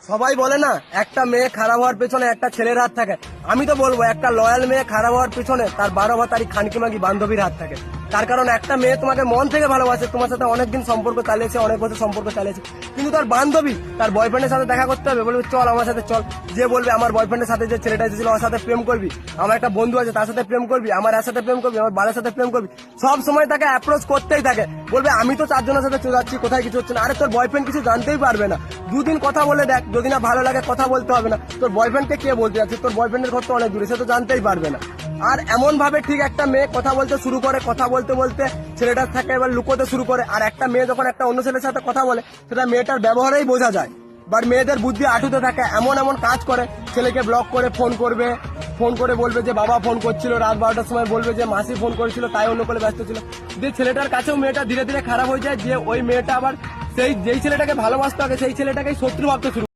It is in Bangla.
সবাই বলে না একটা মেয়ে খারাপ হওয়ার পেছনে একটা ছেলের হাত থাকে। আমি তো বলবো একটা লয়াল মেয়ে খারাপ হওয়ার পেছনে তার 12 তারিখ খানকিমাগি বান্ধবীর হাত থাকে। তার কারণ একটা মেয়ে তোমাকে মন থেকে ভালোবাসে, তোমার সাথে অনেকদিন সম্পর্ক চালিয়েছে, অনেক বছর সম্পর্ক চালিয়েছে, কিন্তু তার বান্ধবী তার বয়ফ্রেন্ডের সাথে দেখা করতে হবে, বলবে চল আমার সাথে চল। যে বলবে আমার বয়ফ্রেন্ডের সাথে যে ছেলেটা এসেছিল ওর সাথে প্রেম করবি, আমার একটা বন্ধু আছে তার সাথে প্রেম করবি, আমার এর সাথে প্রেম করবি, আমার বালের সাথে প্রেম করবি, সব সময় তাকে অ্যাপ্রোচ করতেই থাকে। বলবে আমি তো 4 জনের সাথে চলে যাচ্ছি, কোথায় কিছু হচ্ছে না। আরে তোর বয়ফ্রেন্ড কিছু জানতেই পারবে না, দুদিন কথা বলে দেখ, যদি না ভালো লাগে কথা বলতে হবে না। তোর বয়ফ্রেন্ডকে কে বলতে যাচ্ছে, তোর বয়ফ্রেন্ডের ঘর তো অনেক দূরে, সে তো জানতেই পারবে না। আর এমন ভাবে ঠিক একটা মেয়ে কথা বলতে শুরু করে, কথা বলতে বলতে ছেলেটার থাকে এবার লুকোতে শুরু করে। আর একটা মেয়ে যখন একটা অন্য ছেলের সাথে কথা বলে সেটা মেয়েটার ব্যবহারেই বোঝা যায়। বাট মেয়েদের বুদ্ধি আটুতে থাকে, এমন এমন কাজ করে, ছেলেকে ব্লক করে ফোন করবে, ফোন করে বলবে যে বাবা ফোন করছিল, রাত 12টার সময় বলবে যে মাসি ফোন করেছিল তাই অন্য করে ব্যস্ত ছিল। যে ছেলেটার কাছেও মেয়েটা ধীরে ধীরে খারাপ হয়ে যায়, যে ওই মেয়েটা আবার সেই যেই ছেলেটাকে ভালোবাসতে হবে সেই ছেলেটাকেই শত্রু ভাবতে শুরু